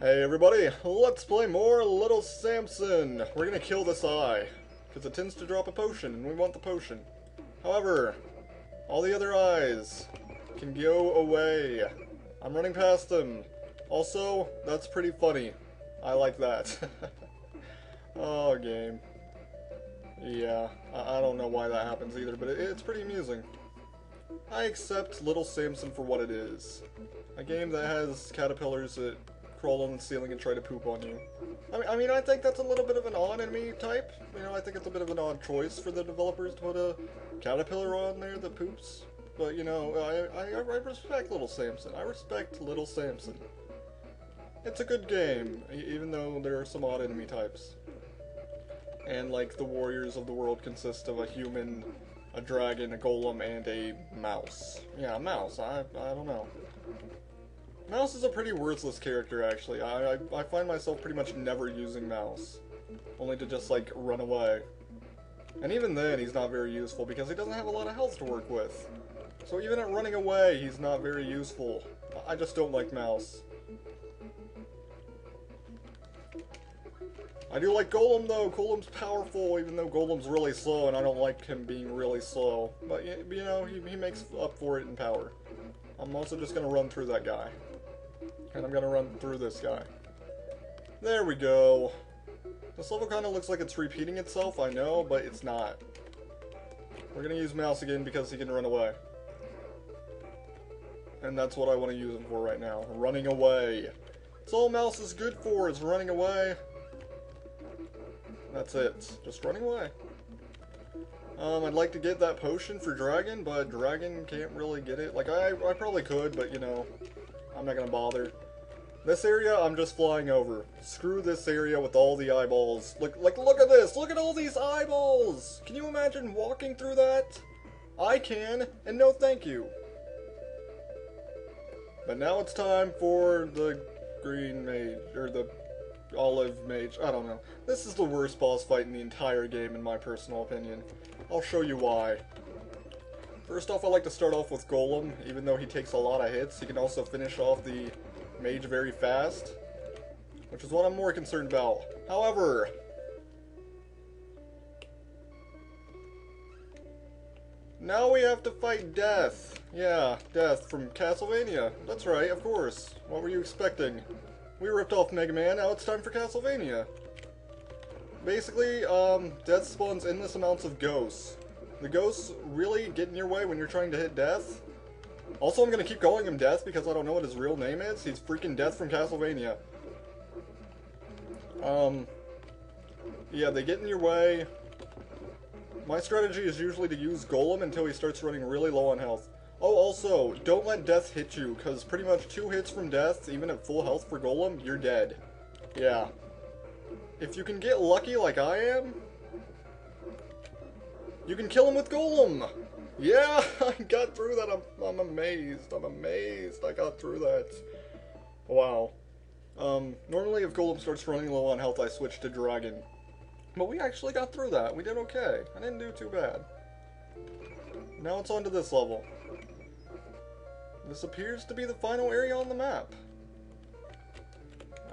Hey everybody, let's play more Little Samson. We're gonna kill this eye, because it tends to drop a potion, and we want the potion. However, all the other eyes can go away. I'm running past them. Also, that's pretty funny. I like that. Oh, game. Yeah, I don't know why that happens either, but it's pretty amusing. I accept Little Samson for what it is. A game that has caterpillars that crawl on the ceiling and try to poop on you. I think that's a little bit of an odd enemy type. You know, I think it's a bit of an odd choice for the developers to put a caterpillar on there that poops. But, you know, I respect Little Samson. I respect Little Samson. It's a good game, even though there are some odd enemy types. And, like, the warriors of the world consist of a human, a dragon, a golem, and a mouse. Yeah, a mouse. I don't know. Mouse is a pretty worthless character, actually. I find myself pretty much never using Mouse. Only to just, like, run away. And even then, he's not very useful, because he doesn't have a lot of health to work with. So even at running away, he's not very useful. I just don't like Mouse. I do like Golem, though. Golem's powerful, even though Golem's really slow, and I don't like him being really slow. But, you know, he makes up for it in power. I'm also just going to run through that guy. And I'm going to run through this guy. There we go. This level kind of looks like it's repeating itself, I know, but it's not. We're going to use Mouse again because he can run away. And that's what I want to use him for right now. Running away. That's all Mouse is good for, is running away. That's it. Just running away. I'd like to get that potion for Dragon, but Dragon can't really get it. Like, I probably could, but, you know, I'm not gonna bother. This area, I'm just flying over. Screw this area with all the eyeballs. Look at this! Look at all these eyeballs! Can you imagine walking through that? I can, and no thank you. But now it's time for the green mage, or the olive mage, I don't know. This is the worst boss fight in the entire game, in my personal opinion. I'll show you why. First off, I like to start off with Golem. Even though he takes a lot of hits, he can also finish off the mage very fast, which is what I'm more concerned about. However, now we have to fight Death. Yeah, Death from Castlevania. That's right, of course. What were you expecting? We ripped off Mega Man, now it's time for Castlevania. Basically, Death spawns endless amounts of ghosts. The ghosts really get in your way when you're trying to hit Death. Also, I'm gonna keep calling him Death because I don't know what his real name is. He's freaking Death from Castlevania. Yeah, they get in your way. My strategy is usually to use Golem until he starts running really low on health. Oh, also, don't let Death hit you, because pretty much 2 hits from Death, even at full health for Golem, you're dead. Yeah. If you can get lucky like I am, you can kill him with Golem! Yeah, I got through that. I'm amazed. I'm amazed I got through that. Wow. Normally if Golem starts running low on health, I switch to Dragon. But we actually got through that. We did okay. I didn't do too bad. Now it's on to this level. This appears to be the final area on the map.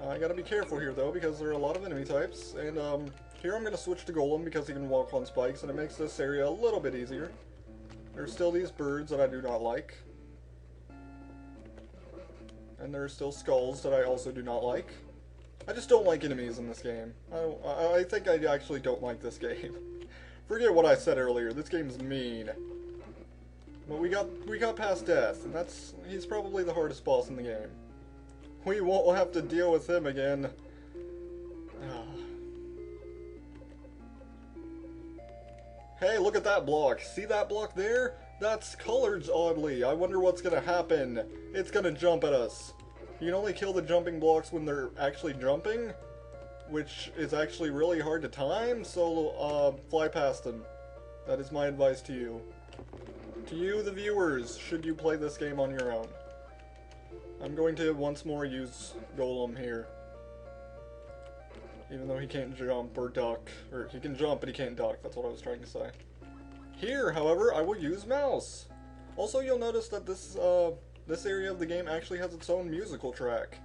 I gotta be careful here though, because there are a lot of enemy types, and here I'm gonna switch to Golem because he can walk on spikes, and it makes this area a little bit easier. There's still these birds that I do not like. And there are still skulls that I also do not like. I just don't like enemies in this game. I think I actually don't like this game. Forget what I said earlier, this game's mean. But we got past Death, and he's probably the hardest boss in the game. We won't have to deal with him again. Hey, look at that block. See that block there? That's colored oddly. I wonder what's gonna happen. It's gonna jump at us. You can only kill the jumping blocks when they're actually jumping, which is actually really hard to time, so fly past them. That is my advice to you. To you, the viewers, should you play this game on your own. I'm going to once more use Golem here. Even though he can't jump or duck. Or he can jump, but he can't duck. That's what I was trying to say. Here, however, I will use Mouse. Also, you'll notice that this area of the game actually has its own musical track.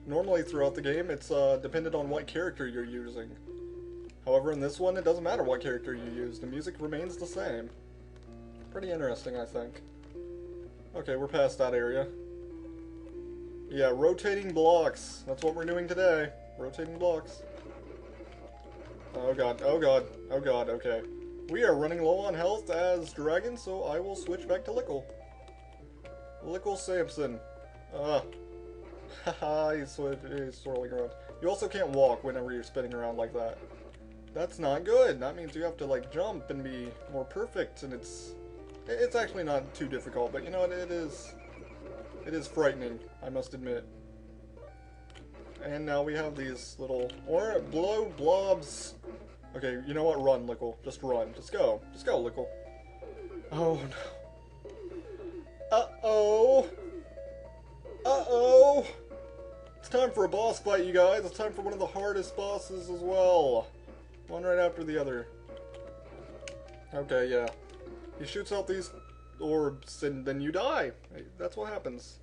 normally throughout the game, it's dependent on what character you're using. However, in this one, it doesn't matter what character you use. The music remains the same. Pretty interesting, I think. Okay, we're past that area. Yeah, rotating blocks. That's what we're doing today. Rotating blocks. Oh god, oh god, oh god, okay. We are running low on health as Dragon, so I will switch back to Lickle. Lickle Samson. Haha, he's swirling around. You also can't walk whenever you're spinning around like that. That's not good. That means you have to, like, jump and be more perfect, and it's actually not too difficult, but you know what, it is frightening, I must admit. And now we have these little blow blobs. Okay, you know what, run, Lickle. Just run. Just go. Just go, Lickle. Oh, no. Uh-oh. Uh-oh. It's time for a boss fight, you guys. It's time for one of the hardest bosses as well. One right after the other. Okay, yeah. He shoots out these orbs and then you die. That's what happens.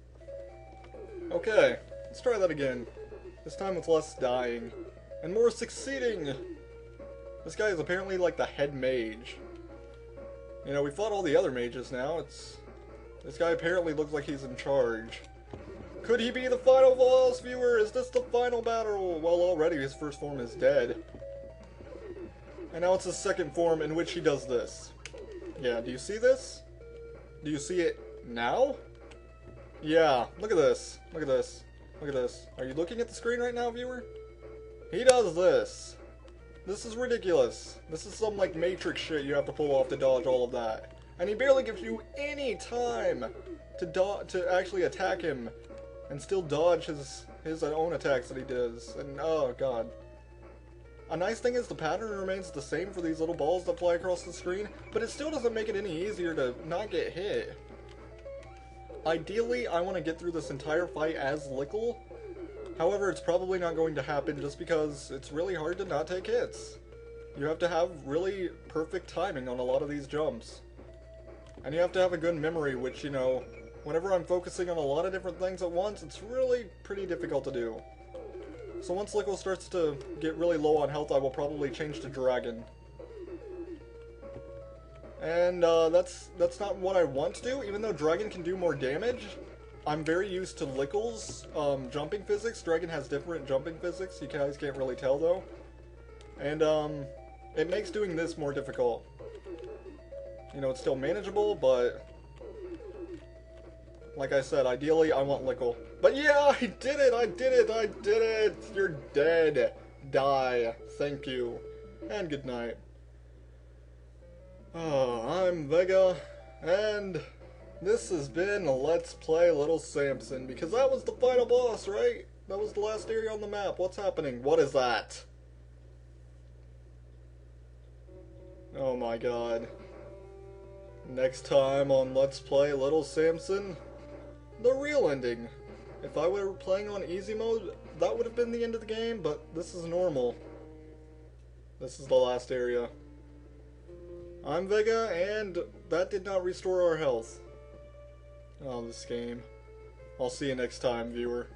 Okay, let's try that again. This time with less dying. And more succeeding! This guy is apparently like the head mage. You know, we fought all the other mages now. This guy apparently looks like he's in charge. Could he be the final boss, viewer? Is this the final battle? Well, already his first form is dead. And now it's his second form in which he does this. Yeah, do you see this? Do you see it now? Yeah, look at this. Look at this. Look at this. Are you looking at the screen right now, viewer? He does this. This is ridiculous. This is some, like, Matrix shit you have to pull off to dodge all of that. And he barely gives you any time to actually attack him and still dodge his own attacks that he does. And, oh, God. A nice thing is the pattern remains the same for these little balls that fly across the screen, but it still doesn't make it any easier to not get hit. Ideally, I want to get through this entire fight as Lickle. However, it's probably not going to happen just because it's really hard to not take hits. You have to have really perfect timing on a lot of these jumps. And you have to have a good memory, which, you know, whenever I'm focusing on a lot of different things at once, it's really pretty difficult to do. So once Lickle starts to get really low on health, I will probably change to Dragon. And that's not what I want to do, even though Dragon can do more damage. I'm very used to Lickle's jumping physics. Dragon has different jumping physics, you guys can't really tell though. And it makes doing this more difficult. You know, it's still manageable, but like I said, ideally I want Lickle. But yeah, I did it! I did it! I did it! You're dead. Die. Thank you. And good night. Oh, I'm Vega, and this has been Let's Play Little Samson, because that was the final boss, right? That was the last area on the map. What's happening? What is that? Oh my god. Next time on Let's Play Little Samson, the real ending. If I were playing on easy mode, that would have been the end of the game, but this is normal. This is the last area. I'm Vega, and that did not restore our health. Oh, this game. I'll see you next time, viewer.